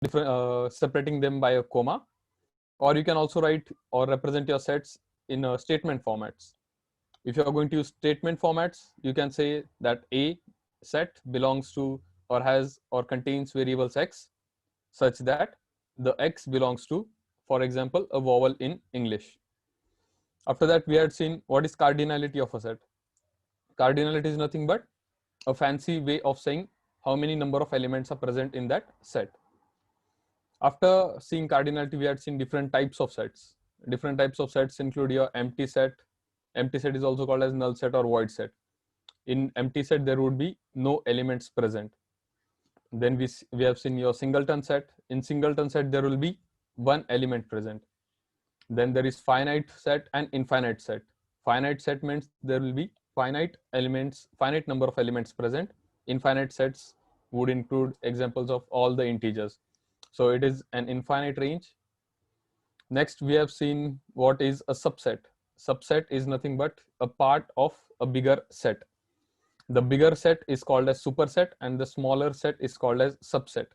different separating them by a comma, or you can also write or represent your sets in statement formats. If you are going to use statement formats, you can say that a set belongs to or has or contains variables x such that the x belongs to, for example, a vowel in English. After that, we had seen what is cardinality of a set. Cardinality is nothing but a fancy way of saying how many number of elements are present in that set. After seeing cardinality, we had seen different types of sets. Different types of sets include your empty set. Empty set is also called as null set or void set. In empty set, there would be no elements present. Then we have seen your singleton set. In singleton set, there will be one element present. Then there is finite set and infinite set. Finite set means there will be finite number of elements present. Infinite sets would include examples of all the integers. So it is an infinite range. Next, we have seen what is a subset. Subset is nothing but a part of a bigger set. The bigger set is called as superset and the smaller set is called as subset.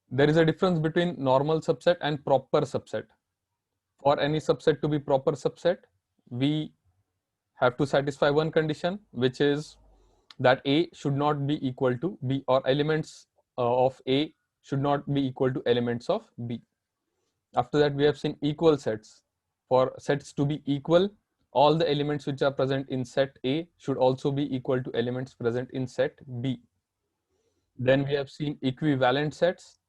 There is a difference between normal subset and proper subset. For any subset to be proper subset, we have to satisfy one condition, which is that A should not be equal to B, or elements of A should not be equal to elements of B. After that, we have seen equal sets. For sets to be equal, all the elements which are present in set A should also be equal to elements present in set B. Then we have seen equivalent sets.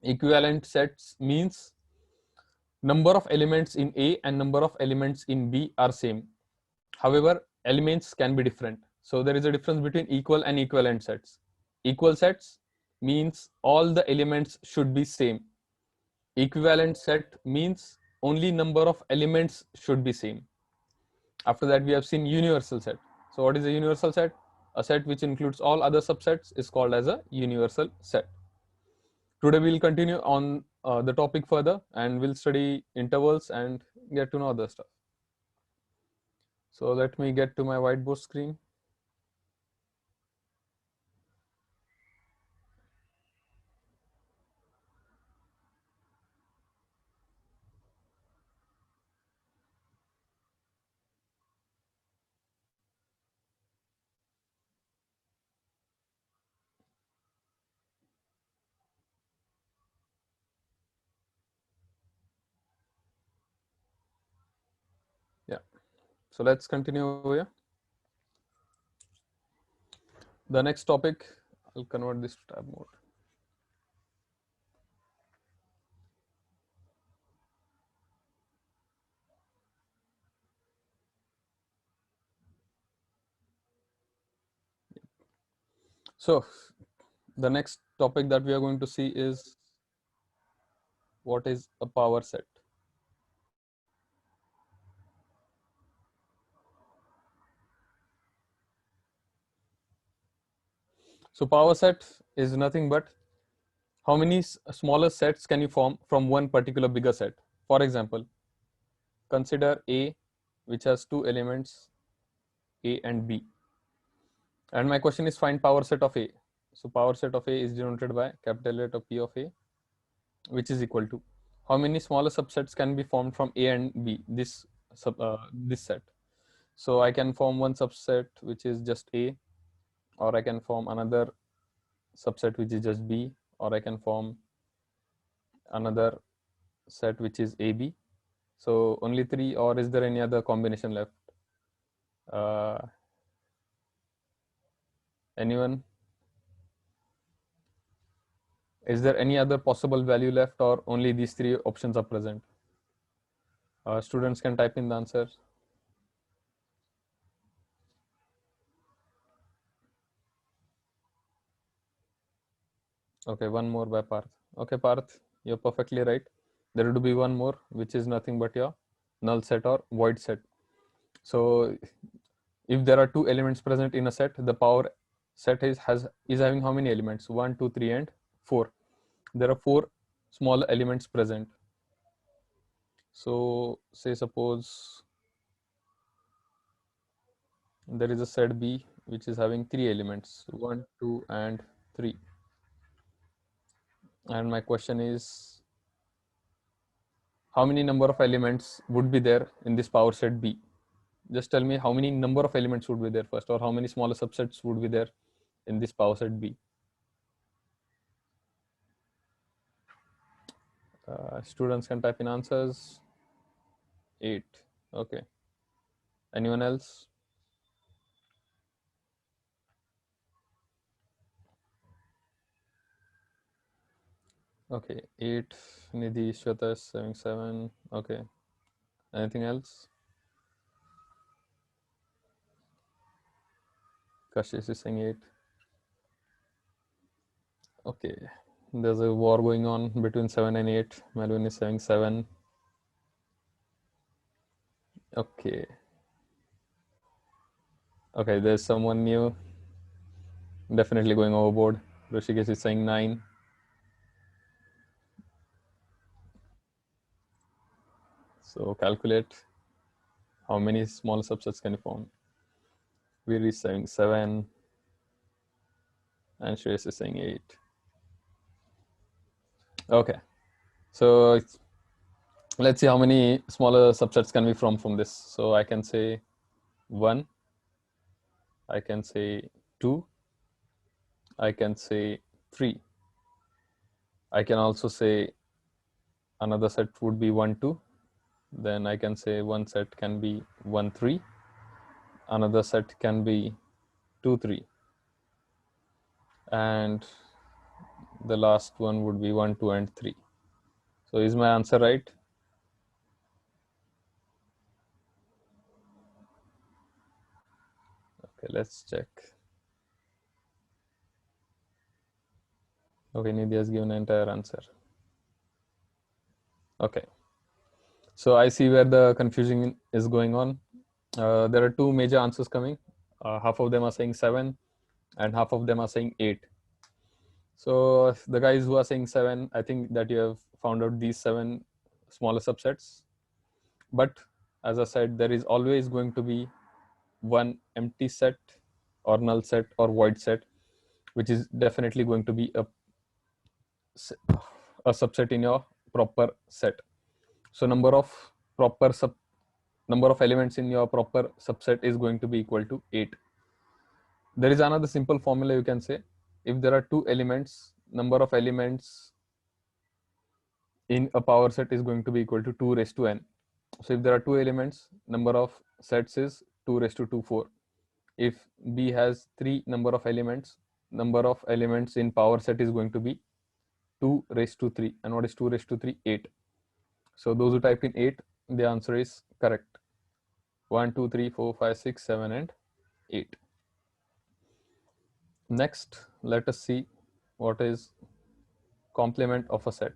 Equivalent sets means number of elements in A and number of elements in B are same. However, elements can be different. So there is a difference between equal and equivalent sets. Equal sets means all the elements should be same. Equivalent set means only number of elements should be same. After that, we have seen universal set. So what is a universal set? A set which includes all other subsets is called as a universal set. Today we'll continue on the topic further and we'll study intervals and get to know other stuff. So let me get to my whiteboard screen. Yeah, so let's continue over here. The next topic, I'll convert this to tab mode. So the next topic that we are going to see is what is a power set. So power set is nothing but how many smaller sets can you form from one particular bigger set. For example, consider A, which has two elements A and B. And my question is find power set of A. So power set of A is denoted by capital letter P of A, which is equal to how many smaller subsets can be formed from A and B, this set. So I can form one subset which is just A, or I can form another subset which is just B, or I can form another set which is AB. So only three, or is there any other combination left? Anyone? Is there any other possible value left, or only these three options are present? Students can type in the answer. Okay, one more by Parth. Okay, Parth, you're perfectly right. There will be one more, which is nothing but your null set or void set. So if there are two elements present in a set, the power set is having how many elements? 1, 2, 3, and 4. There are 4 small elements present. So say suppose there is a set B which is having 3 elements, 1, 2, and 3. And my question is, how many number of elements would be there in this power set B? Just tell me how many number of elements would be there first, or how many smaller subsets would be there in this power set B. Students can type in answers. 8. Okay. Anyone else? Okay. 8. Nidhi, Shweta is saying 7. Okay. Anything else? Kashish is saying 8. Okay. There's a war going on between 7 and 8. Melvin is saying 7. Okay. Okay, there's someone new. Definitely going overboard. Rishikesh is saying 9. So calculate how many small subsets can you form. We're is saying 7. And Shreyas is saying 8. Okay. So let's see how many smaller subsets can we form from this. So I can say 1. I can say 2. I can say 3. I can also say another set would be 1, 2. Then I can say one set can be 1, 3. Another set can be 2, 3. And the last one would be 1, 2, and 3. So is my answer right? Okay, let's check. Okay, Nidhi has given an entire answer. Okay. So I see where the confusion is going on. There are two major answers coming. Half of them are saying 7 and half of them are saying 8. So the guys who are saying 7, I think that you have found out these 7 smaller subsets. But as I said, there is always going to be one empty set or null set or void set, which is definitely going to be a subset in your proper set. So number of elements in your proper subset is going to be equal to 8. There is another simple formula you can say. If there are 2 elements, number of elements in a power set is going to be equal to 2 raised to n. So if there are 2 elements, number of sets is 2 raised to 2, 4. If B has 3 number of elements in power set is going to be 2 raised to 3. And what is 2 raised to 3? 8. So those who type in 8, the answer is correct. 1, 2, 3, 4, 5, 6, 7, and 8. Next, let us see what is complement of a set.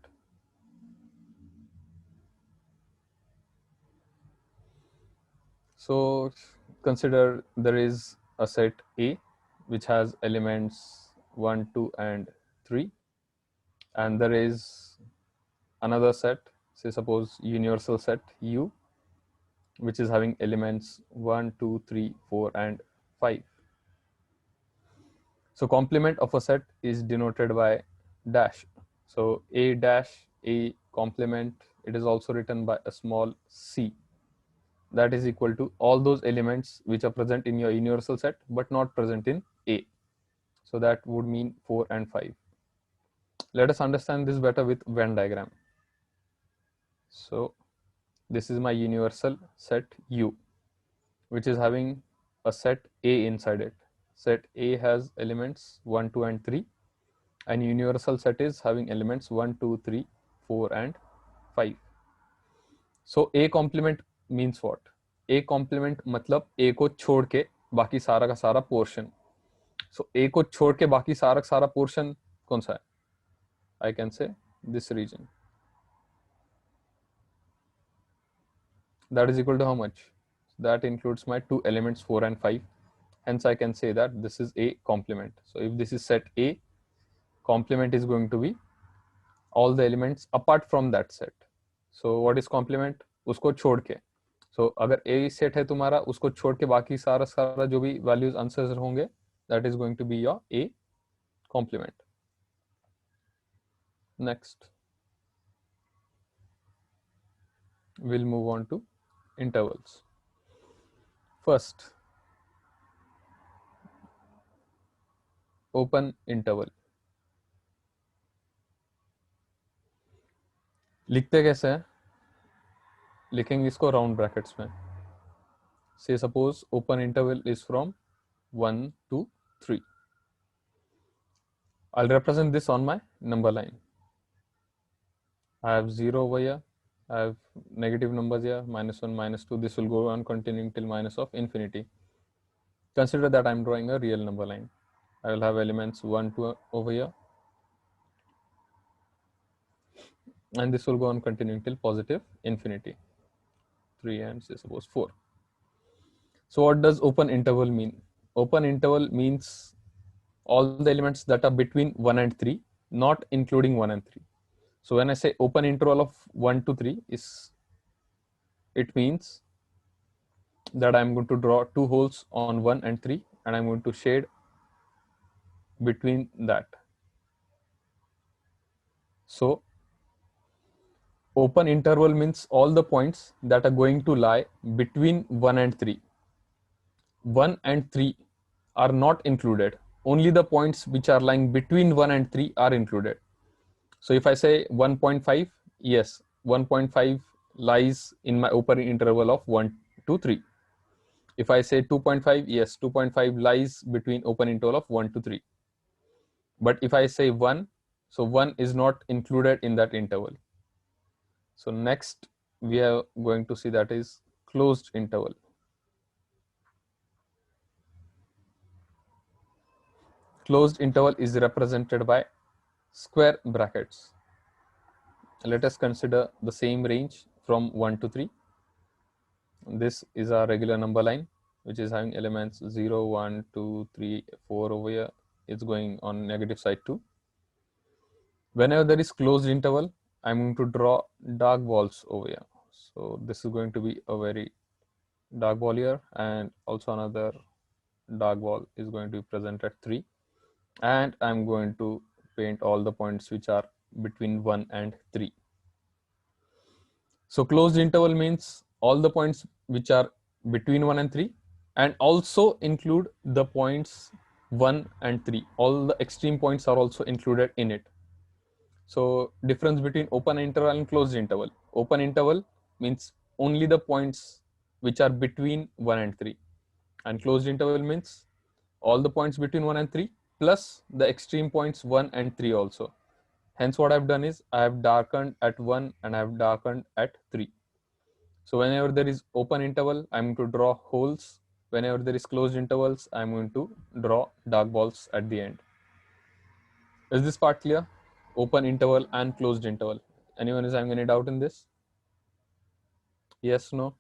So consider there is a set A which has elements 1, 2, and 3, and there is another set, say suppose universal set U, which is having elements 1, 2, 3, 4, and 5. So complement of a set is denoted by dash. So A dash A complement, it is also written by a small c. That is equal to all those elements which are present in your universal set but not present in A. So that would mean 4 and 5. Let us understand this better with Venn diagram. So this is my universal set U, which is having a set A inside it. Set A has elements 1, 2, and 3, and universal set is having elements 1, 2, 3, 4, and 5. So A complement means what? A complement मतलब A को छोड़ के बाकी सारा का सारा portion. So A को छोड़ के बाकी सारा का सारा पोर्शन कौन सा है? I can say this region. That is equal to how much? That includes my 2 elements 4 and 5. Hence I can say that this is A complement. So if this is set A, complement is going to be all the elements apart from that set. So what is complement? उसको छोड़ के. So अगर A set है तुम्हारा, उसको छोड़ के बाकी सारा जो भी values answers होंगे, that is going to be your A complement. Next, we'll move on to intervals. First, open interval. लिखते कैसे हैं? लिखेंगे इसको राउंड ब्रैकेट्स में. Say suppose open interval is from 1 to 3. I'll represent this on my number line. I have 0 over here. I have negative numbers here, -1, -2. This will go on continuing till minus of infinity. Consider that I'm drawing a real number line. I will have elements 1, 2 over here. And this will go on continuing till positive infinity. 3 and say suppose 4. So what does open interval mean? Open interval means all the elements that are between 1 and 3, not including 1 and 3. So when I say open interval of 1 to 3, it means that I'm going to draw two holes on 1 and 3, and I'm going to shade between that. So open interval means all the points that are going to lie between 1 and 3. 1 and 3 are not included. Only the points which are lying between 1 and 3 are included. So if I say 1.5, yes, 1.5 lies in my open interval of 1 to 3. If I say 2.5, yes, 2.5 lies between open interval of 1 to 3. But if I say 1, so 1 is not included in that interval. So next we are going to see that is closed interval. Closed interval is represented by square brackets. Let us consider the same range from 1 to 3. This is our regular number line, which is having elements 0, 1, 2, 3, 4 over here. It's going on negative side too. Whenever there is closed interval, I'm going to draw dark balls over here. So this is going to be a very dark ball here, and also another dark ball is going to be present at 3. And I'm going to paint all the points which are between 1 and 3. So closed interval means all the points which are between 1 and 3, and also include the points 1 and 3. All the extreme points are also included in it. So difference between open interval and closed interval. Open interval means only the points which are between 1 and 3. And closed interval means all the points between 1 and 3 plus the extreme points 1 and 3 also. Hence what I've done is I have darkened at 1 and I have darkened at 3. So whenever there is open interval, I'm going to draw holes. Whenever there is closed intervals, I'm going to draw dark balls at the end. Is this part clear? Open interval and closed interval. Anyone is having any doubt in this? Yes, no?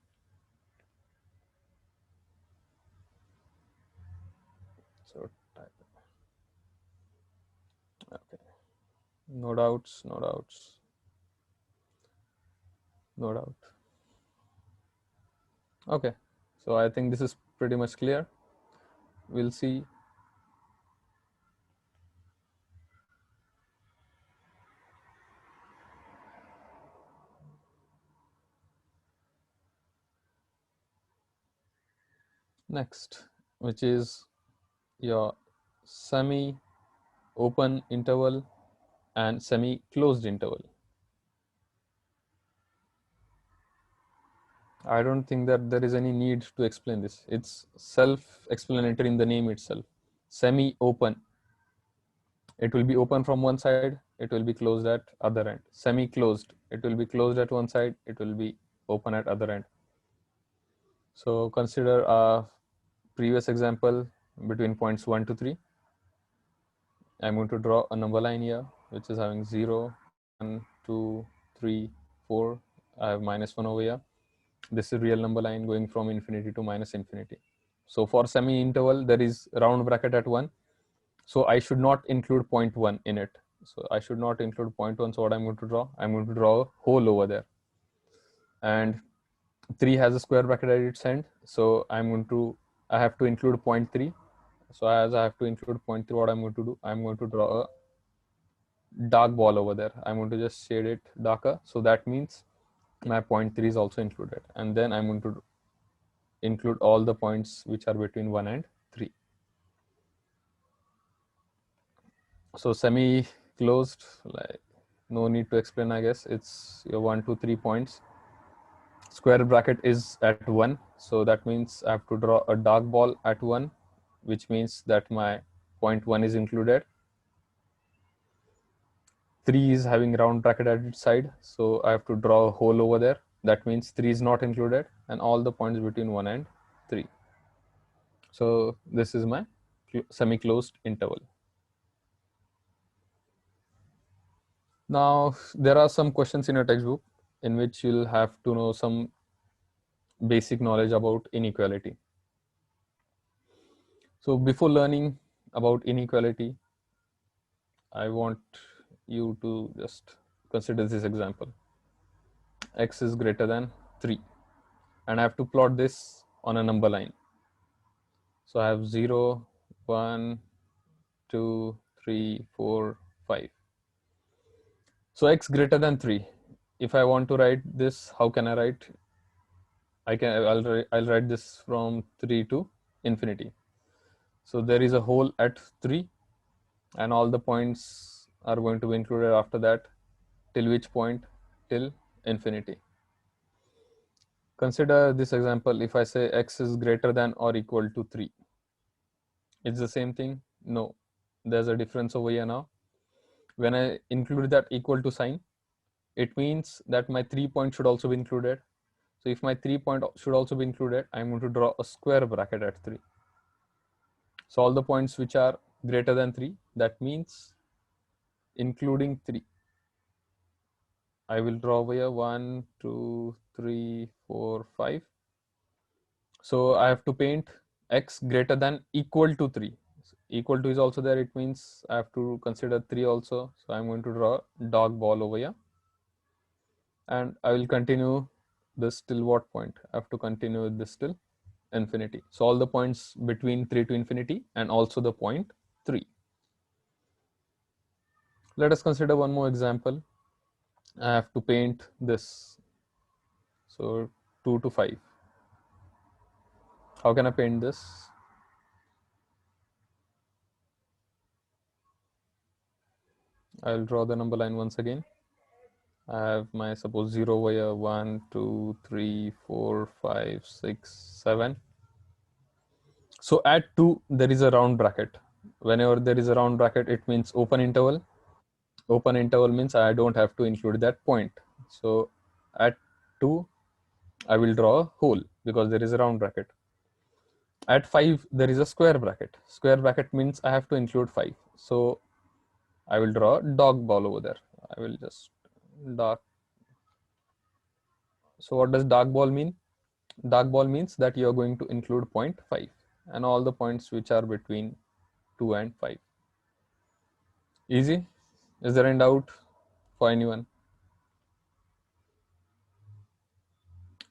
So type it. Okay. No doubts, no doubts. No doubt. Okay. So I think this is pretty much clear. We'll see. Next, which is your semi-open interval and semi-closed interval. I don't think that there is any need to explain this. It's self-explanatory in the name itself. Semi-open. It will be open from one side, it will be closed at other end. Semi-closed. It will be closed at one side, it will be open at other end. So consider a previous example between points 1 to 3. I'm going to draw a number line here, which is having 0, 1, 2, 3, 4. I have -1 over here. This is real number line going from infinity to minus infinity. So for semi interval, there is round bracket at 1. So I should not include 0.1 in it. So I should not include 0.1. So what I'm going to draw? I'm going to draw a hole over there. And 3 has a square bracket at its end. So I have to include 0.3. So as I have to include 0.3, what I'm going to do? I'm going to draw a dark ball over there. I'm going to just shade it darker. So that means my point 3 is also included. And then I'm going to include all the points which are between 1 and 3. So semi closed, like no need to explain, I guess. It's your 1, 2, 3 points. Square bracket is at 1. So that means I have to draw a dark ball at 1, which means that my point 1 is included. 3 is having round bracket at its side. So I have to draw a hole over there. That means 3 is not included, and all the points between 1 and 3. So this is my semi-closed interval. Now, there are some questions in your textbook in which you'll have to know some basic knowledge about inequality. So before learning about inequality, I want you to just consider this example. X is greater than 3, and I have to plot this on a number line. So I have 0, 1, 2, 3, 4, 5. So x greater than 3. If I want to write this, how can I write? I'll write this from 3 to infinity. So there is a hole at 3, and all the points are going to be included after that. Till which point? Till infinity. Consider this example. If I say x is greater than or equal to 3, it's the same thing? No, there's a difference over here now. When I include that equal to sign, it means that my 3 point should also be included. So if my 3 point should also be included, I'm going to draw a square bracket at 3. So all the points which are greater than 3, that means including 3. I will draw over here 1, 2, 3, 4, 5. So I have to paint x greater than equal to 3. Equal to is also there. It means I have to consider 3 also. So I'm going to draw dark ball over here. And I will continue this till what point? I have to continue with this till infinity. So all the points between 3 to infinity and also the point 3. Let us consider one more example. I have to paint this. So 2 to 5. How can I paint this? I'll draw the number line once again. I have my suppose 0 over here, 1, 2, 3, 4, 5, 6, 7. So at 2, there is a round bracket. Whenever there is a round bracket, it means open interval. Open interval means I don't have to include that point. So at 2, I will draw a hole because there is a round bracket. At 5, there is a square bracket. Square bracket means I have to include 5. So I will draw a dog ball over there. I will just dark. So what does dark ball mean? Dark ball means that you are going to include 0.5 and all the points which are between 2 and 5. Easy? Is there any doubt for anyone?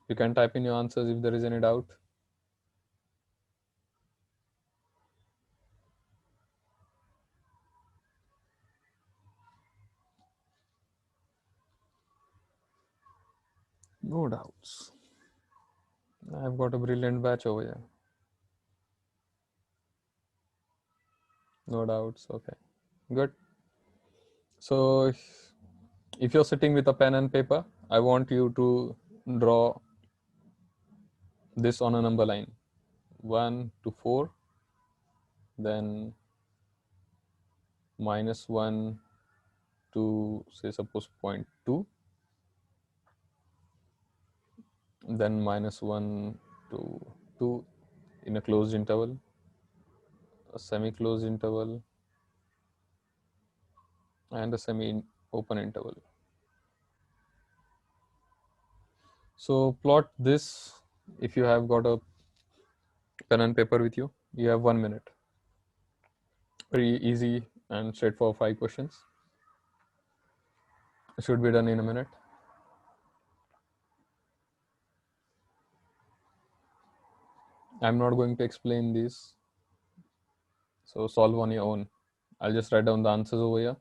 You can type in your answers if there is any doubt. No doubts. I've got a brilliant batch over here. No doubts. Okay, good. So if you're sitting with a pen and paper, I want you to draw this on a number line 1 to 4, then -1 to say suppose 0.2, then -1 to 2 in a closed interval, a semi-closed interval, and a semi-open interval. So plot this. If you have got a pen and paper with you, you have 1 minute. Very easy and straightforward 5 questions. It should be done in a minute. I'm not going to explain these, so solve on your own. I'll just write down the answers over here.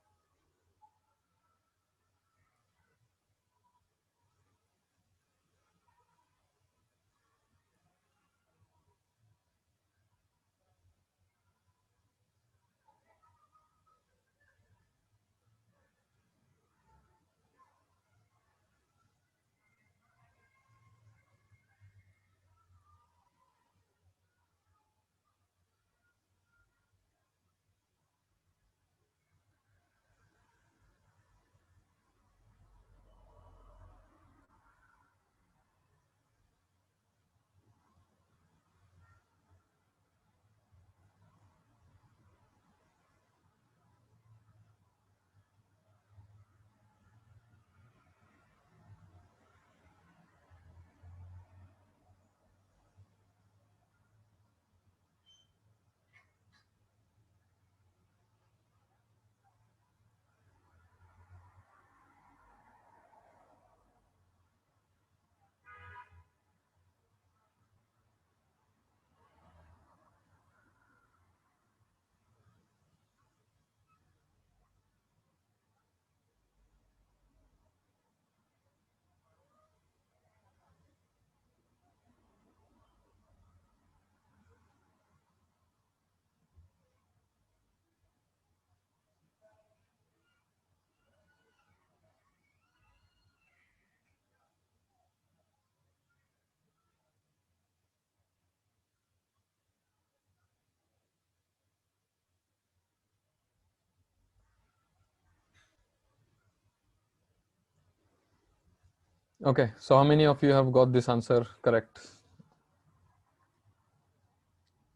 Okay, so how many of you have got this answer correct?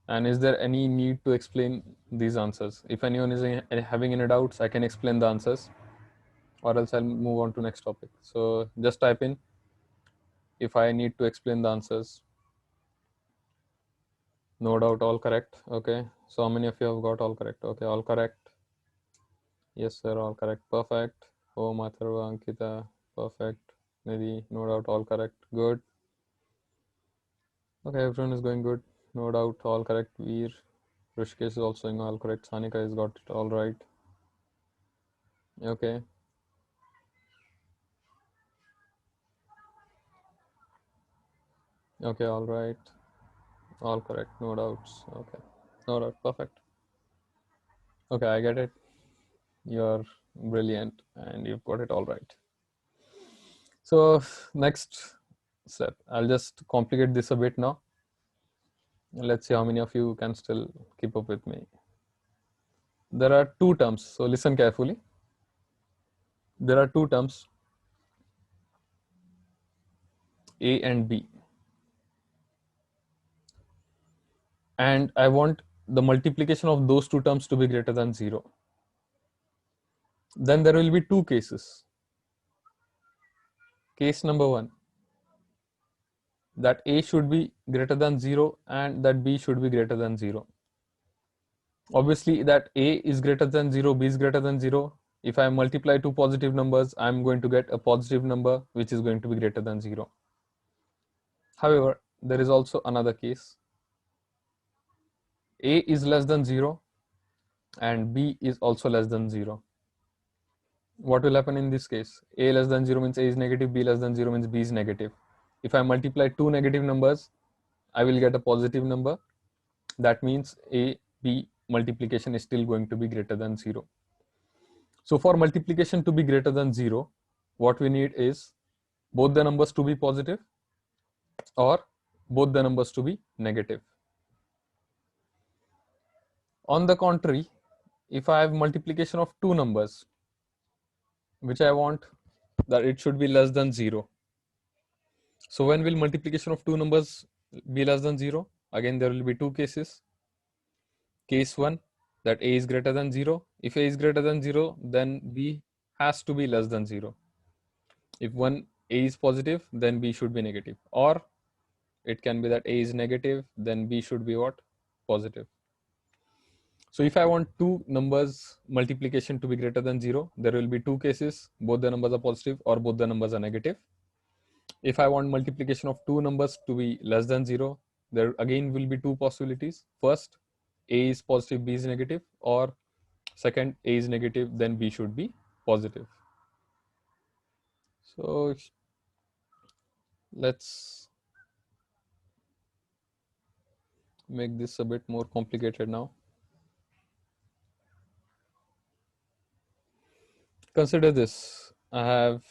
And is there any need to explain these answers? If anyone is having any doubts, I can explain the answers, or else I'll move on to next topic. So just type in if I need to explain the answers. No doubt, all correct. Okay, so how many of you have got all correct? Okay, all correct. Yes, sir, all correct. Perfect. Oh, Matharva, Ankita, perfect. Nidhi, no doubt, all correct. Good. Okay, everyone is going good. No doubt, all correct. Veer, Rishikesh is also doing all correct. Sanika has got it all right. Okay. Okay, all right. All correct. No doubts. Okay. No doubt. Perfect. Okay, I get it. You're brilliant and you've got it all right. So, next step, I'll just complicate this a bit now. Let's see how many of you can still keep up with me. There are two terms, so listen carefully. There are two terms, A and B, and I want the multiplication of those two terms to be greater than 0. Then there will be two cases. Case number one, that A should be greater than 0 and that B should be greater than 0. Obviously, that A is greater than 0, B is greater than 0. If I multiply two positive numbers, I'm going to get a positive number which is going to be greater than 0. However, there is also another case. A is less than 0 and B is also less than 0. What will happen in this case? A less than 0 means A is negative, B less than 0 means B is negative. If I multiply two negative numbers, I will get a positive number. That means A, B multiplication is still going to be greater than 0. So for multiplication to be greater than 0, what we need is both the numbers to be positive or both the numbers to be negative. On the contrary, if I have multiplication of two numbers, which I want that it should be less than 0. So when will multiplication of two numbers be less than 0? Again, there will be two cases. Case 1, that A is greater than 0. If A is greater than 0, then B has to be less than 0. If one A is positive, then B should be negative. Or it can be that A is negative, then B should be what? Positive. So if I want two numbers multiplication to be greater than 0, there will be two cases. Both the numbers are positive or both the numbers are negative. If I want multiplication of two numbers to be less than 0, there again will be two possibilities. First, A is positive, B is negative, or second, A is negative, then B should be positive. So let's make this a bit more complicated now. Consider this. I have,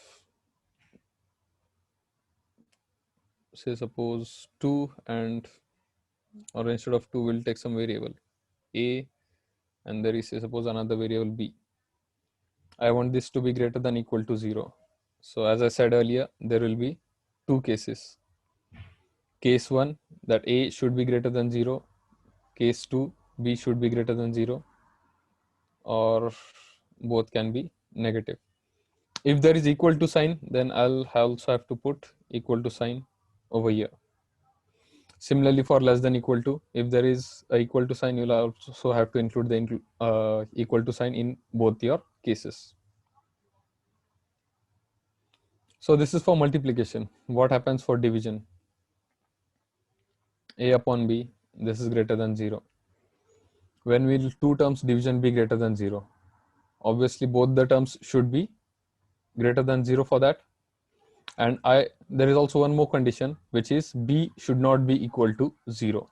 say, suppose 2 and, or instead of 2, we'll take some variable A, and there is, say, suppose another variable B. I want this to be greater than equal to 0. So as I said earlier, there will be two cases. Case 1, that A should be greater than 0. Case 2, B should be greater than 0, or both can be negative. If there is equal to sign, then I'll also have to put equal to sign over here. Similarly, for less than equal to, if there is a equal to sign, you'll also have to include the equal to sign in both your cases. So this is for multiplication. What happens for division? A upon B, this is greater than 0. When will two terms division be greater than 0? Obviously, both the terms should be greater than 0 for that. And there is also one more condition, which is B should not be equal to 0.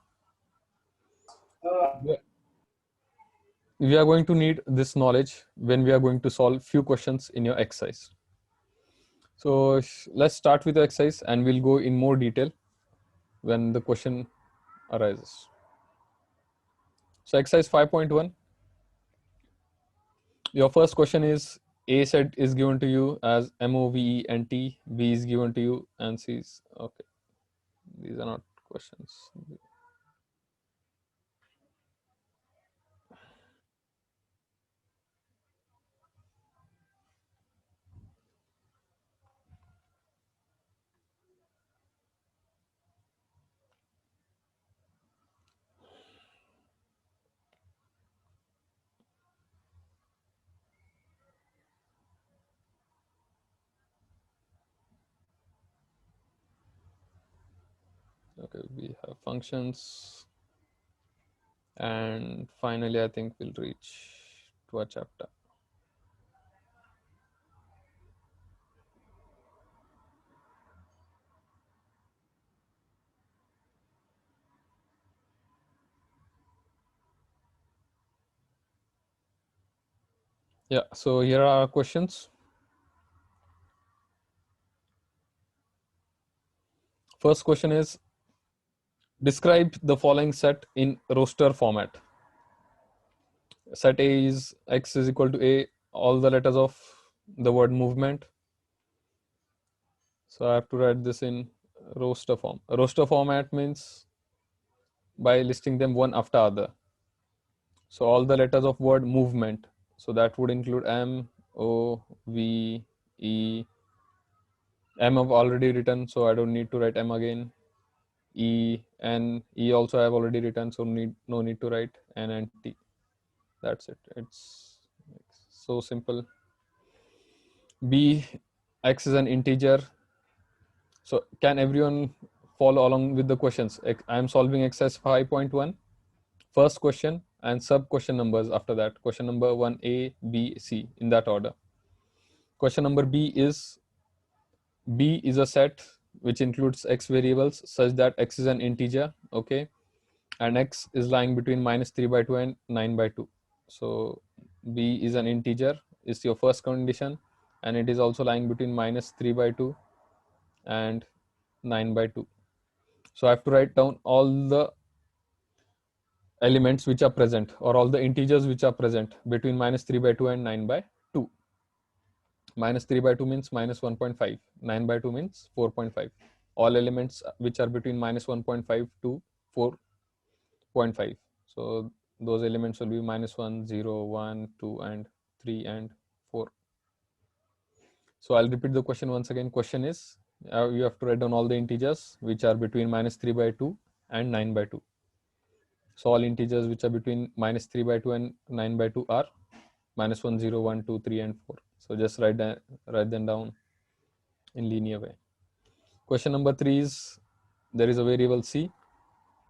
We are going to need this knowledge when we are going to solve few questions in your exercise. So let's start with the exercise and we'll go in more detail when the question arises. So exercise 5.1, your first question is A set is given to you as MOVENT, B is given to you, and C is okay. These are not questions. Okay, we have functions, and finally I think we'll reach to a chapter. Yeah, so here are our questions. First question is, describe the following set in roster format. Set A is X is equal to A, all the letters of the word movement. So I have to write this in roster form. Roster format means by listing them one after other. So all the letters of word movement. So that would include M, O, V, E. M I've already written, so I don't need to write M again. E and E also I have already written, so no need to write N and T. That's it. It's so simple. B, X is an integer. So can everyone follow along with the questions? I am solving exercise 5.1. First question and sub question numbers after that. Question number 1, A, B, C in that order. Question number B is a set which includes X variables such that X is an integer, okay, and X is lying between -3/2 and 9/2. So B is an integer is your first condition, and it is also lying between -3/2 and 9/2. So I have to write down all the elements which are present, or all the integers which are present between -3/2 and 9/2. -3/2 means -1.5, 9/2 means 4.5. All elements which are between -1.5 to 4.5. So those elements will be -1, 0, 1, 2, and 3 and 4. So I'll repeat the question once again. Question is, you have to write down all the integers which are between -3/2 and 9/2. So all integers which are between -3/2 and 9/2 are -1, 0, 1, 2, 3, and 4. So just write them down in linear way. Question number 3 is, there is a variable C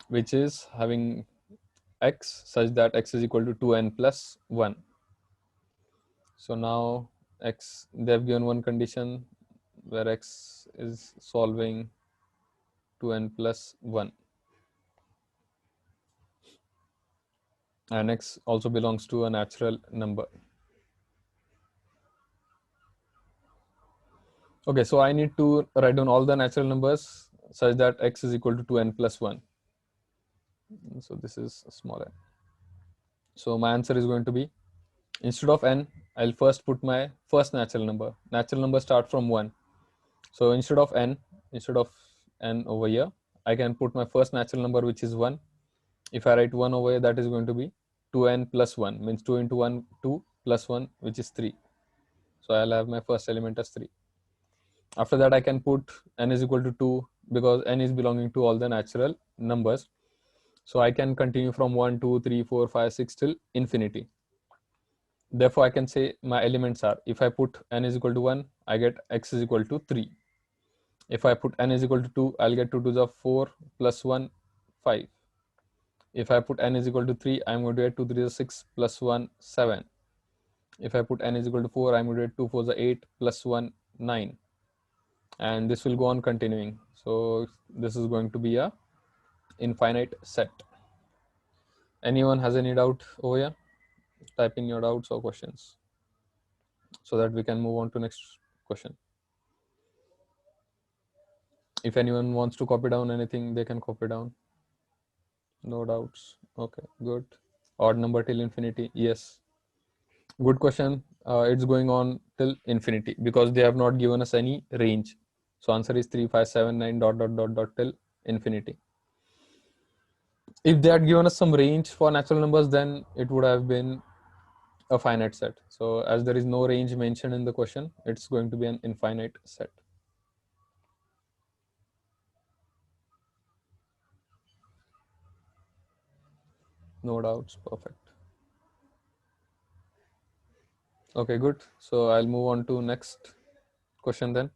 which is having X such that X is equal to 2n plus 1. So now X, they have given one condition where X is solving 2n plus 1, and X also belongs to a natural number. Okay, so I need to write down all the natural numbers such that X is equal to 2n plus 1. So this is small n. So my answer is going to be, instead of n, I'll first put my first natural number. Natural numbers start from 1. So instead of n over here, I can put my first natural number, which is 1. If I write 1 over here, that is going to be 2n plus 1, means 2 into 1, 2, plus 1, which is 3. So I'll have my first element as 3. After that, I can put n is equal to 2, because n is belonging to all the natural numbers. So I can continue from 1, 2, 3, 4, 5, 6 till infinity. Therefore, I can say my elements are, if I put n is equal to 1, I get x is equal to 3. If I put n is equal to 2, I'll get 2 to the 4 plus 1, 5. If I put n is equal to 3, I'm going to get 2 to the 6 plus 1, 7. If I put n is equal to 4, I'm going to get 2 for the 8 plus 1, 9. And this will go on continuing. So this is going to be a infinite set. Anyone has any doubt over here? Type in your doubts or questions so that we can move on to next question. If anyone wants to copy down anything, they can copy down. No doubts. Okay, good. Odd number till infinity, yes. Good question. It's going on till infinity because they have not given us any range. So answer is 3, 5, 7, 9 dot dot dot dot till infinity. If they had given us some range for natural numbers, then it would have been a finite set. So as there is no range mentioned in the question, it's going to be an infinite set. No doubts. Perfect. Okay, good. So I'll move on to next question then.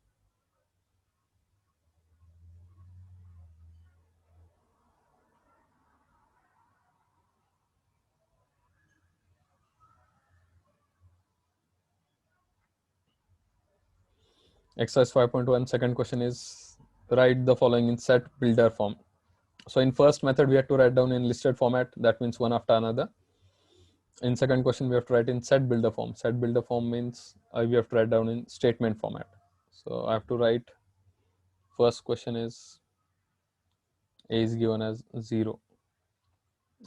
Exercise 5.1 second question is write the following in set builder form. So in first method, we have to write down in listed format. That means one after another. In second question, we have to write in set builder form. Set builder form means we have to write down in statement format. So I have to write, first question is a is given as 0.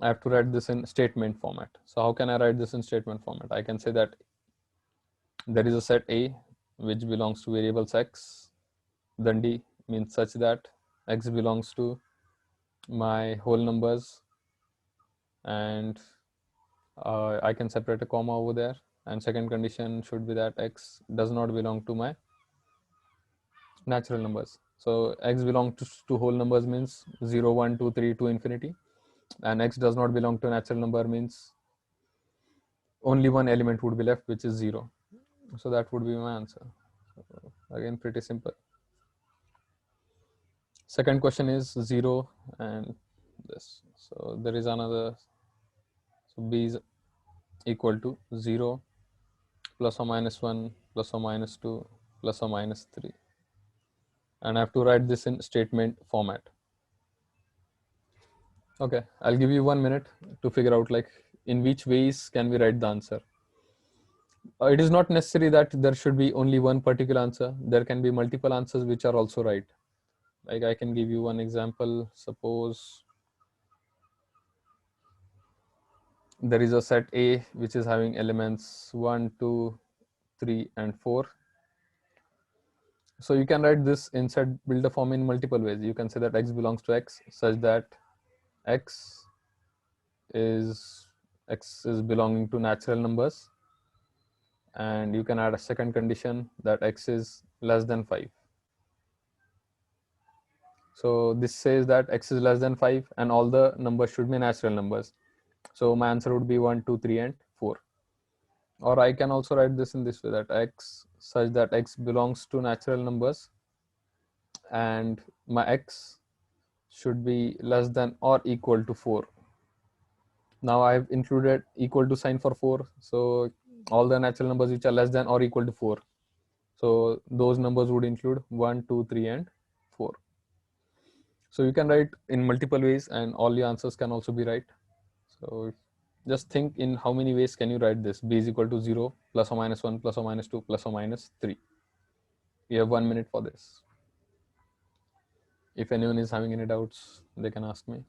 I have to write this in statement format. So how can I write this in statement format? I can say that there is a set A which belongs to variables x. Then D means such that x belongs to my whole numbers, and I can separate a comma over there. And second condition should be that x does not belong to my natural numbers. So x belongs to whole numbers means 0, 1, 2, 3 to infinity, and x does not belong to natural number means only one element would be left, which is 0. So that would be my answer. So again, pretty simple. Second question is 0 and this. So there is another. So b is equal to 0 plus or minus 1 plus or minus 2 plus or minus 3. And I have to write this in statement format. Okay, I'll give you 1 minute to figure out like in which ways can we write the answer. It is not necessary that there should be only one particular answer. There can be multiple answers which are also right. Like I can give you one example. Suppose there is a set A which is having elements 1, 2, 3, and 4. So you can write this in set builder form in multiple ways. You can say that x belongs to x such that x is belonging to natural numbers, and you can add a second condition that x is less than 5. So this says that x is less than 5 and all the numbers should be natural numbers. So my answer would be 1, 2, 3, and 4. Or I can also write this in this way, that x such that x belongs to natural numbers and my x should be less than or equal to 4. Now I've included equal to sign for 4. So all the natural numbers which are less than or equal to 4. So those numbers would include 1, 2, 3, and 4. So you can write in multiple ways and all the answers can also be right. So just think in how many ways can you write this. B is equal to 0, plus or minus 1, plus or minus 2, plus or minus 3. You have 1 minute for this. If anyone is having any doubts, they can ask me.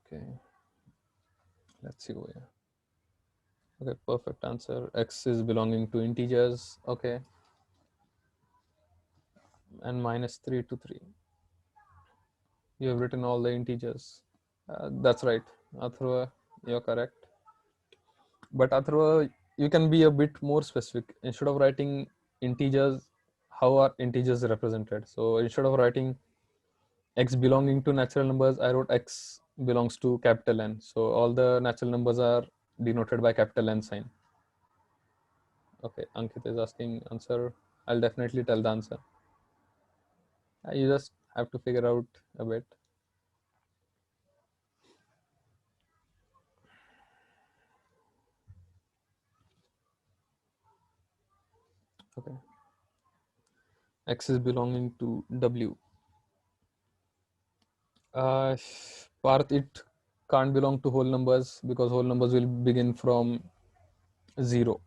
Okay, let's see where. Okay, perfect answer. X is belonging to integers. Okay, and minus 3 to 3. You have written all the integers. That's right, Athurva, you're correct. But Athurva, you can be a bit more specific. Instead of writing integers, how are integers represented? So instead of writing x belonging to natural numbers, I wrote x belongs to capital N. So all the natural numbers are denoted by capital N sign. Okay, Ankit is asking answer. I'll definitely tell the answer. You just have to figure out a bit. Okay. X is belonging to W. Parth, it can't belong to whole numbers because whole numbers will begin from 0.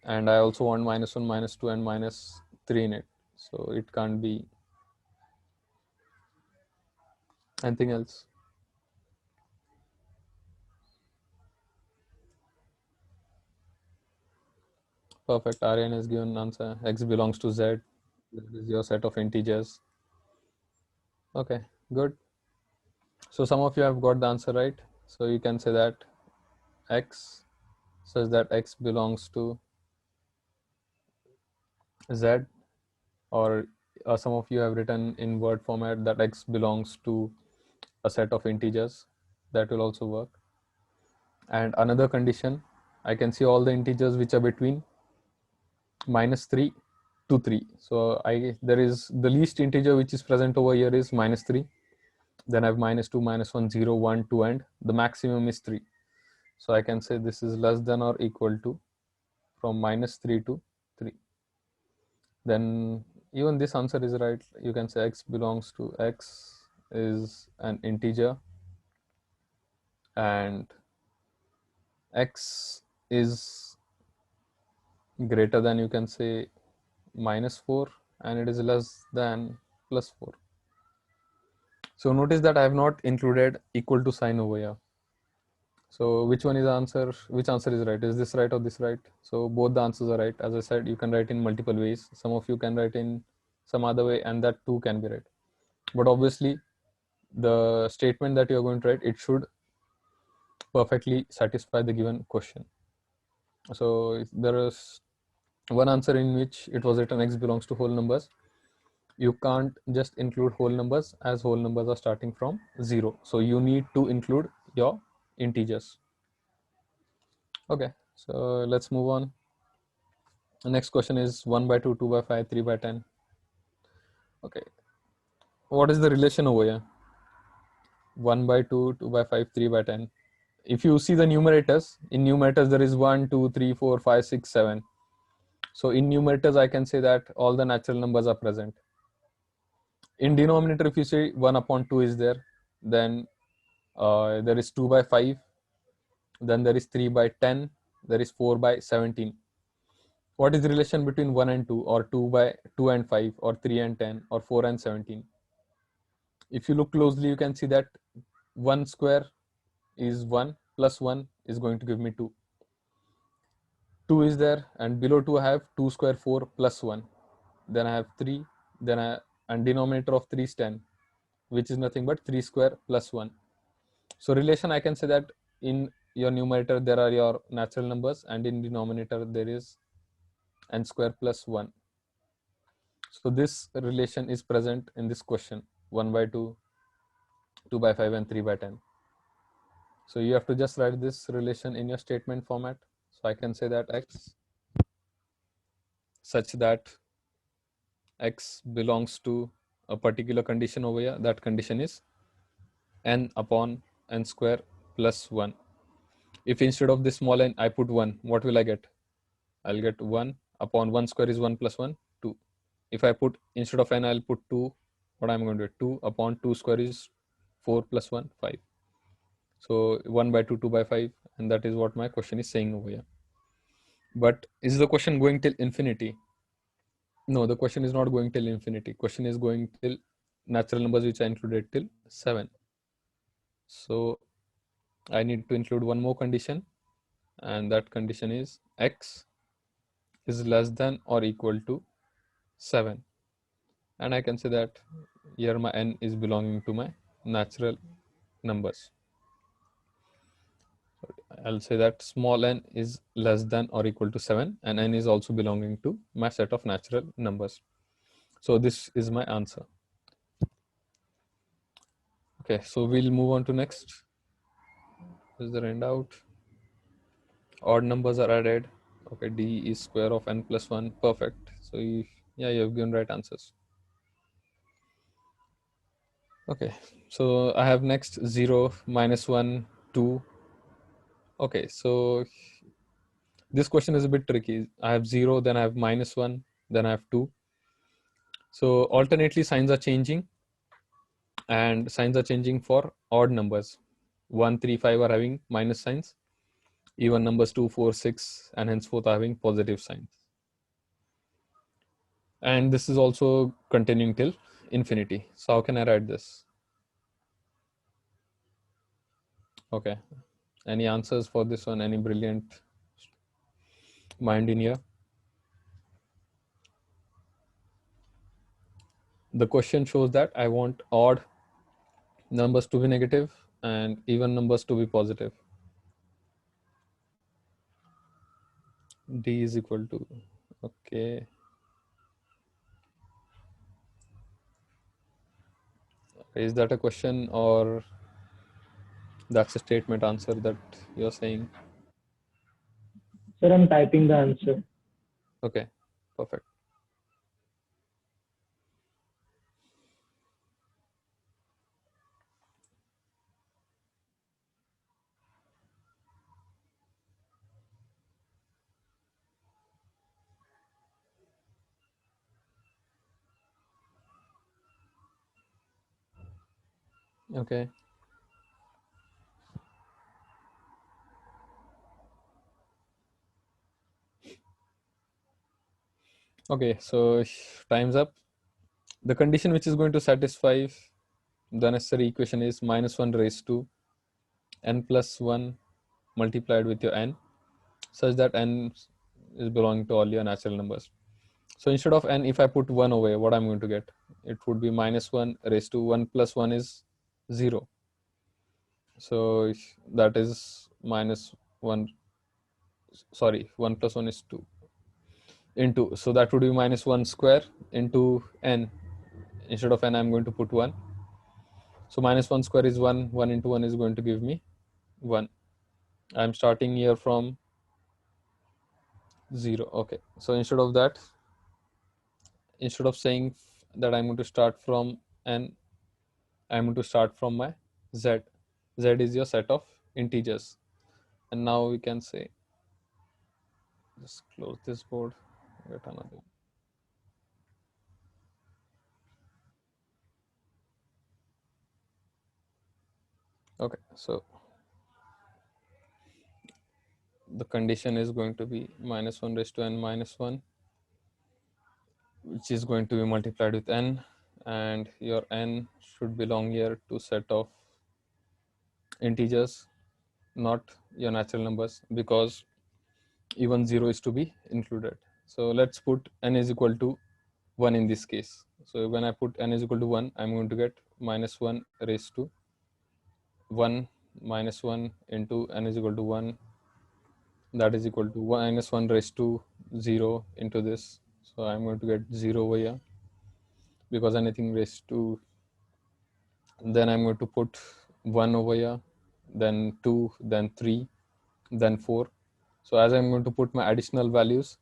And I also want minus 1, minus 2, and minus 3 in it. So it can't be. Anything else? Perfect. Aryan has given answer. X belongs to Z. That is your set of integers. Okay, good. So some of you have got the answer right. So you can say that X such that X belongs to Z, or some of you have written in word format that X belongs to a set of integers. That will also work. And another condition, I can see all the integers which are between -3 to 3. So there is the least integer which is present over here is -3. Then I have -2, -1, 0, 1, 2, and the maximum is 3. So I can say this is less than or equal to from -3 to 3. Then even this answer is right. You can say X belongs to X is an integer, and X is greater than, you can say, -4, and it is less than +4. So notice that I have not included equal to sign over here. So which one is the answer? Which answer is right? Is this right or this right? So both the answers are right. As I said, you can write in multiple ways. Some of you can write in some other way, and that too can be right. But obviously, the statement that you're going to write, it should perfectly satisfy the given question. So if there is one answer in which it was written X belongs to whole numbers, you can't just include whole numbers, as whole numbers are starting from 0. So you need to include your integers. Okay, so let's move on. The next question is 1 by 2, 2 by 5, 3 by 10. Okay, what is the relation over here? 1 by 2, 2 by 5, 3 by 10. If you see the numerators, in numerators there is 1, 2, 3, 4, 5, 6, 7. So in numerators, I can say that all the natural numbers are present. In denominator, if you say 1 upon 2 is there, then there is 2 by 5, then there is 3 by 10, there is 4 by 17. What is the relation between 1 and 2, or 2 by 2 and 5, or 3 and 10, or 4 and 17? If you look closely, you can see that 1 square is 1 plus 1 is going to give me 2. 2 is there, and below 2 I have 2 square 4 plus 1. Then I have 3, and denominator of 3 is 10, which is nothing but 3 square plus 1. So relation, I can say that in your numerator there are your natural numbers, and in denominator there is n square plus 1. So this relation is present in this question, 1 by 2, 2 by 5, and 3 by 10. So you have to just write this relation in your statement format. So I can say that X such that X belongs to a particular condition over here. That condition is n upon n square plus 1. If instead of this small n I put 1, what will I get? I'll get 1 upon 1 square is 1 plus 1, 2. If I put instead of n, I'll put 2. What I'm going to do? 2 upon 2 square is 4 plus 1, 5. So 1 by 2, 2 by 5, and that is what my question is saying over here. But is the question going till infinity? No, the question is not going till infinity. Question is going till natural numbers which I included till 7. So I need to include one more condition, and that condition is X is less than or equal to 7. And I can say that here my n is belonging to my natural numbers. I'll say that small n is less than or equal to 7, and n is also belonging to my set of natural numbers. So this is my answer. Okay, so we'll move on to next. Is there end out? Odd numbers are added. Okay, d is square of n plus 1. Perfect. So yeah, you have given right answers. Okay, so I have next 0, -1, 2. Okay, so this question is a bit tricky. I have 0, then I have -1, then I have 2. So alternately signs are changing, and signs are changing for odd numbers. 1, 3, 5 are having minus signs. Even numbers 2, 4, 6, and henceforth are having positive signs. And this is also continuing till infinity. So how can I write this? Okay. Any answers for this one? Any brilliant mind in here? The question shows that I want odd numbers to be negative and even numbers to be positive. D is equal to, okay. Is that a question or that's a statement answer that you're saying? Sir, I'm typing the answer. Okay, perfect. Okay. Okay, so time's up. The condition which is going to satisfy the necessary equation is -1 raised to n plus 1 multiplied with your n, such that n is belonging to all your natural numbers. So instead of n, if I put 1 over here, what I'm going to get? It would be -1 raised to 1 plus 1 is 0. So that is -1, sorry, 1 plus 1 is 2 into, so that would be -1 square into n. Instead of n, I'm going to put 1. So -1 square is 1. 1 into 1 is going to give me 1. I'm starting here from 0. Okay. So instead of that, instead of saying that I'm going to start from n, I'm going to start from my z. Z is your set of integers. And now we can say, just close this board, get another. Okay. So the condition is going to be -1 raised to n minus 1, which is going to be multiplied with n, and your n should belong here to set of integers, not your natural numbers, because even 0 is to be included. So let's put n is equal to 1 in this case. So when I put n is equal to 1, I'm going to get -1 raised to 1 minus 1 into n is equal to 1, that is equal to -1 raised to 0 into this. So I'm going to get 0 over here, because anything raised to, then I'm going to put 1 over here, then 2, then 3, then 4. So as I'm going to put my additional values,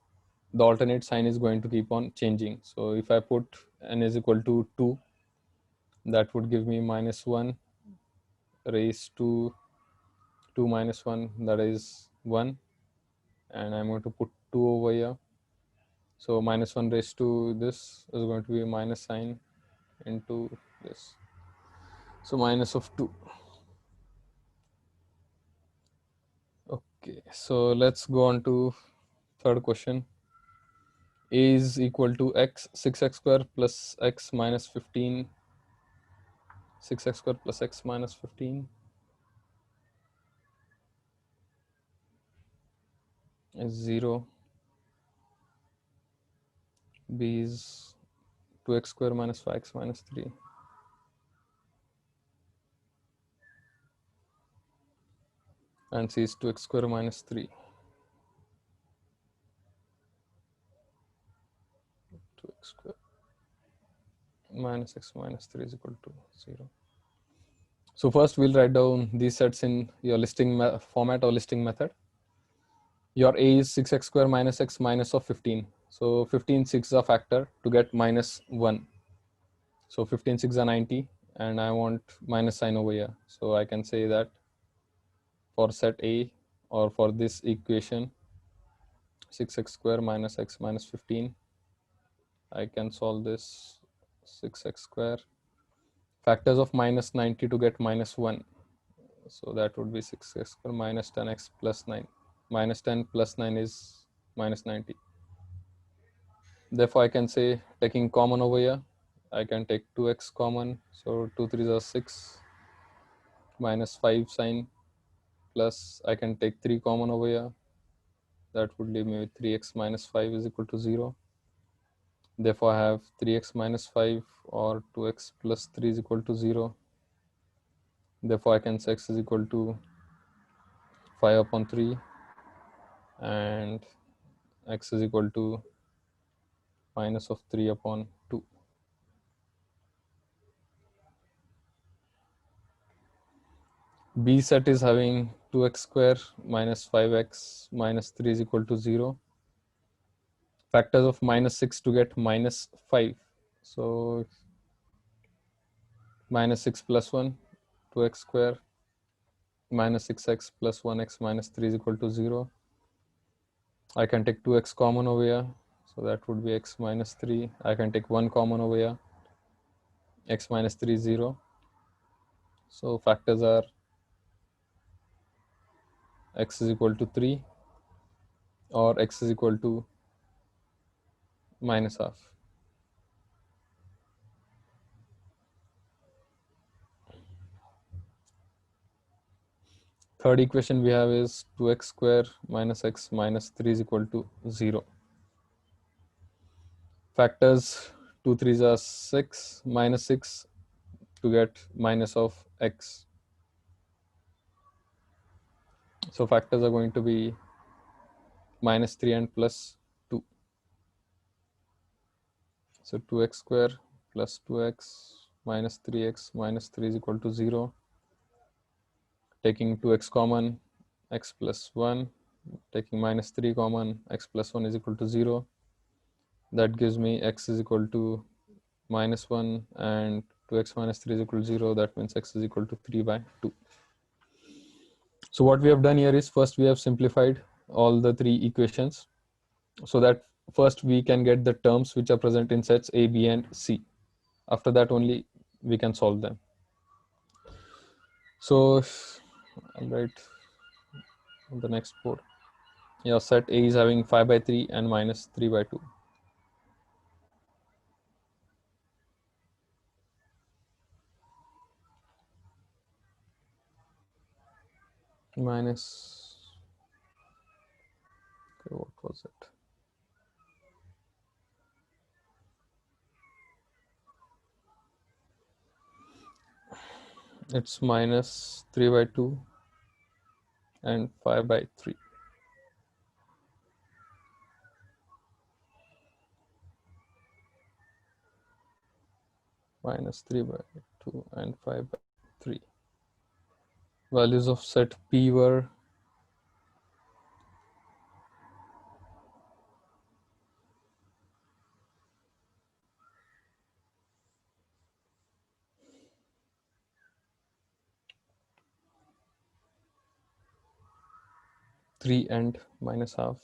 the alternate sign is going to keep on changing. So if I put n is equal to 2, that would give me -1 raised to 2 minus 1, that is 1, and I'm going to put 2 over here. So -1 raised to this is going to be a minus sign into this. So minus of 2. Okay, so let's go on to third question. A is equal to x, 6x square plus x minus 15, 6x square plus x minus 15 is 0. B is 2x square minus 5x minus 3. And C is 2x square minus 3. 2x square minus x minus 3 is equal to 0. So first we'll write down these sets in your listing format or listing method. Your A is 6x square minus x minus of 15. So 15, 6 is a factor to get -1. So 15, 6 are 90, and I want minus sign over here. So I can say that for set A, or for this equation, 6x square minus x minus 15, I can solve this 6x square. Factors of -90 to get -1. So that would be 6x square minus 10x plus 9. Minus 10 plus 9 is -90. Therefore, I can say, taking common over here, I can take 2x common. So 2 3s are 6, minus 5 sign. plus I can take 3 common over here. That would leave me with 3x minus 5 is equal to 0. Therefore, I have 3x minus 5 or 2x plus 3 is equal to 0. Therefore, I can say x is equal to 5 upon 3 and x is equal to minus of 3 upon 2. B set is having 2x square minus 5x minus 3 is equal to 0. Factors of minus 6 to get minus 5. So minus 6 plus 1, 2x square minus 6x plus 1x minus 3 is equal to 0. I can take 2x common over here. So that would be x minus 3. I can take 1 common over here. X minus 3 is 0. So factors are x is equal to 3 or x is equal to minus half. Third equation we have is 2x square minus x minus 3 is equal to 0. Factors 2 3s are 6 minus 6 to get minus of x. So factors are going to be minus 3 and plus 2. So 2x square plus 2x minus 3x minus 3 is equal to 0. Taking 2x common, x plus 1. Taking minus 3 common, x plus 1 is equal to 0. That gives me x is equal to minus 1 and 2x minus 3 is equal to 0. That means x is equal to 3 by 2. So what we have done here is first we have simplified all the three equations so that first we can get the terms which are present in sets A, B and C. After that only we can solve them. So I'll write on the next board. Your set A is having 5 by 3 and minus 3 by 2. Minus, okay, what was it? It's minus 3 by 2 and 5 by 3. Minus 3 by 2 and 5 by 3. Values of set P were 3 and minus half.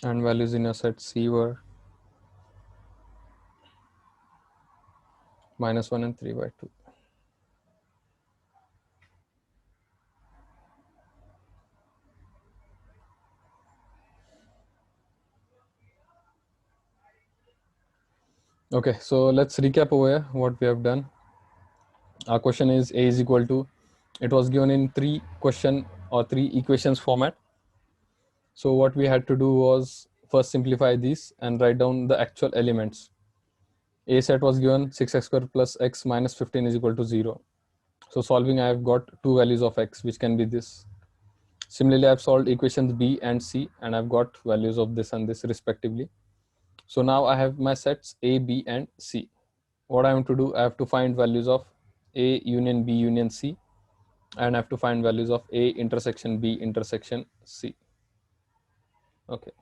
And values in a set C were minus 1 and 3 by 2. Okay, so let's recap over here what we have done. Our question is A is equal to, it was given in 3 question or 3 equations format. So what we had to do was first simplify these and write down the actual elements. A set was given 6x square plus x minus 15 is equal to 0. So solving, I have got two values of x, which can be this. Similarly, I've solved equations B and C and I've got values of this and this respectively. So now I have my sets A, B and C. What I have to do, I have to find values of A union B union C, and I have to find values of A intersection B intersection C. Okay.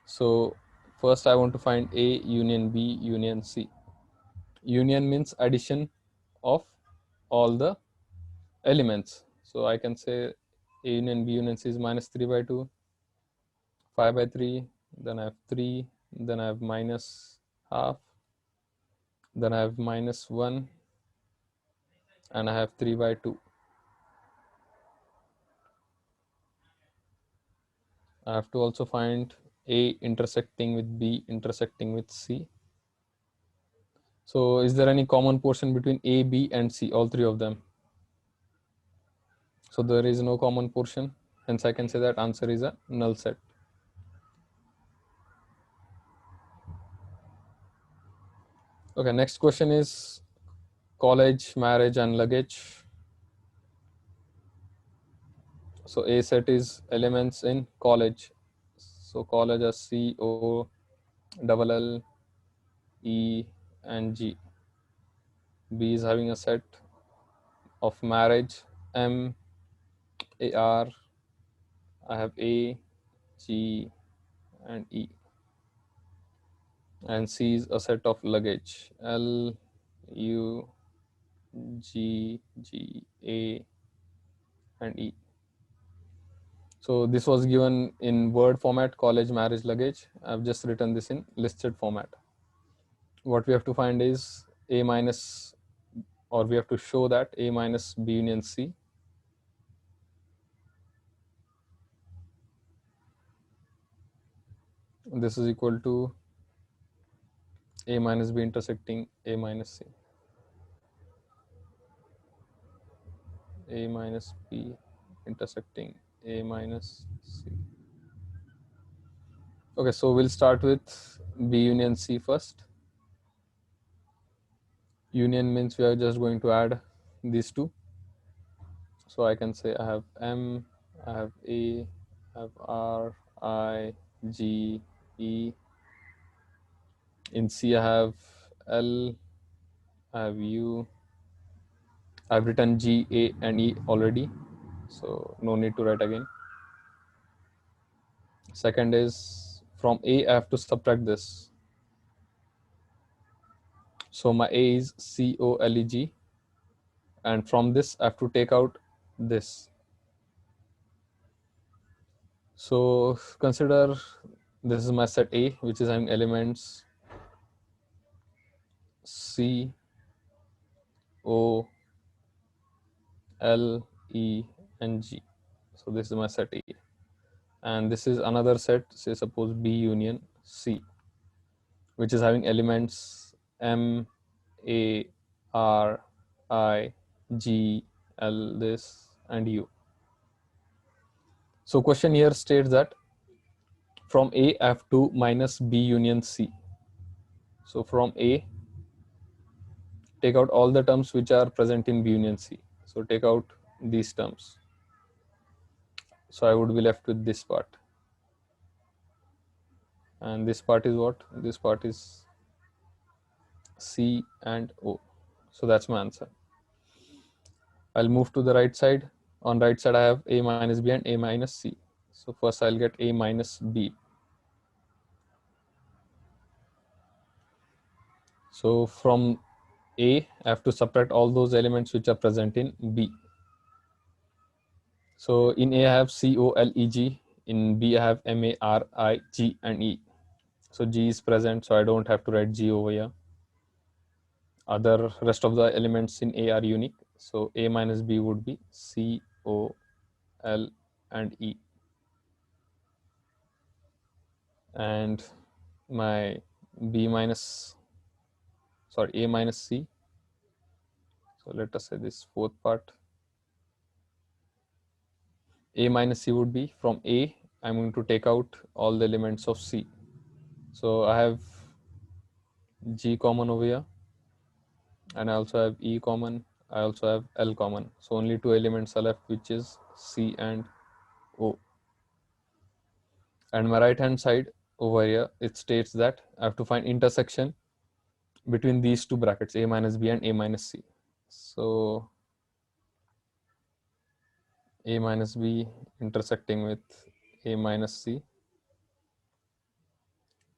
So first I want to find A union B union C. Union means addition of all the elements. So I can say A union B union C is minus 3 by 2, 5 by 3, then I have 3, then I have minus half, then I have minus 1, and I have 3 by 2. I have to also find A intersecting with B intersecting with C. So is there any common portion between A, B, and C, all three of them? So there is no common portion. Hence I can say that answer is a null set. Okay, next question is college, marriage, and luggage. So A set is elements in college. So college are C, O, double L, E, and G. B is having a set of marriage, M, A, R. I have A, G, and E. And C is a set of luggage, L, U, G, G, A, and E. So this was given in word format, college, marriage, luggage. I've just written this in listed format. What we have to find is A minus, or we have to show that A minus B union C this is equal to A minus B intersecting A minus C. A minus B intersecting A minus C. Okay, so we'll start with B union C first. Union means we are just going to add these two. So I can say I have M, I have A, I have R, I, G, E. In C I have L, I have U. I've written G, A, and E already, so no need to write again. Second is from A I have to subtract this. So my A is COLEG, and from this I have to take out this. So consider this is my set A, which is having elements C, O, L, E, and G. So this is my set A. And this is another set, say suppose B union C, which is having elements M, A, R, I, G, L, this, and U. So question here states that from A I have to minus B union C. So from A, take out all the terms which are present in B union C. So take out these terms. So I would be left with this part. And this part is what? This part is C and O. So that's my answer. I'll move to the right side. On right side, I have A minus B and A minus C. So first I'll get A minus B. So from A, I have to subtract all those elements which are present in B. So in A, I have C, O, L, E, G. In B, I have M, A, R, I, G, and E. So G is present, so I don't have to write G over here. Other rest of the elements in A are unique. So A minus B would be C, O, L, and E. And my A minus C. So let us say this fourth part. A minus C would be from A, I'm going to take out all the elements of C. So I have G common over here, and I also have E common, I also have L common. So only two elements are left, which is C and O. And my right hand side over here, it states that I have to find intersection between these two brackets, A minus B and A minus C. So A minus B intersecting with A minus C.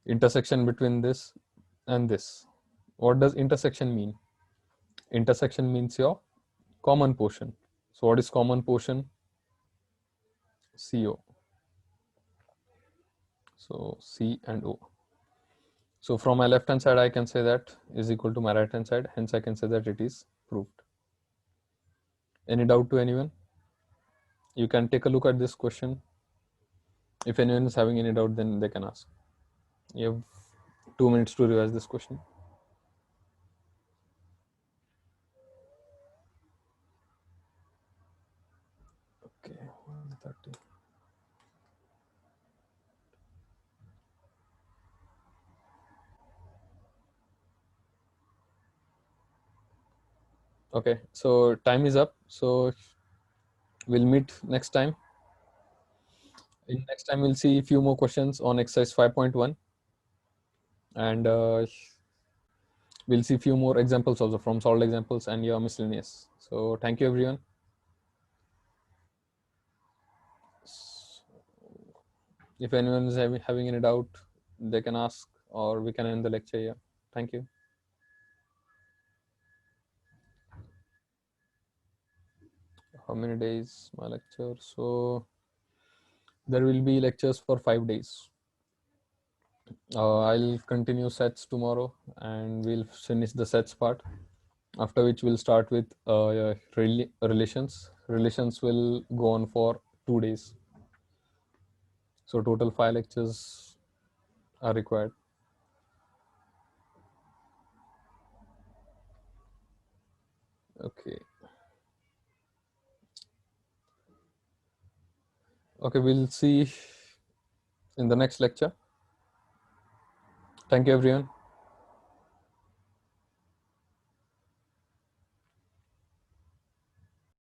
Intersection between this and this. What does intersection mean? Intersection means your common portion. So what is common portion? CO. So C and O. So from my left hand side, I can say that is equal to my right hand side. Hence, I can say that it is proved. Any doubt to anyone? You can take a look at this question. If anyone is having any doubt, then they can ask. You have 2 minutes to revise this question. Okay, 130. Okay, so time is up. So we'll meet next time. In next time, we'll see a few more questions on exercise 5.1, and we'll see a few more examples also from solved examples and your miscellaneous. So thank you, everyone. If anyone is having any doubt, they can ask, or we can end the lecture here. Thank you. How many days my lecture? So there will be lectures for 5 days. I'll continue sets tomorrow, and we'll finish the sets part. After which we'll start with relations. Relations will go on for 2 days. So total 5 lectures are required. Okay. Okay, we'll see in the next lecture. Thank you, everyone.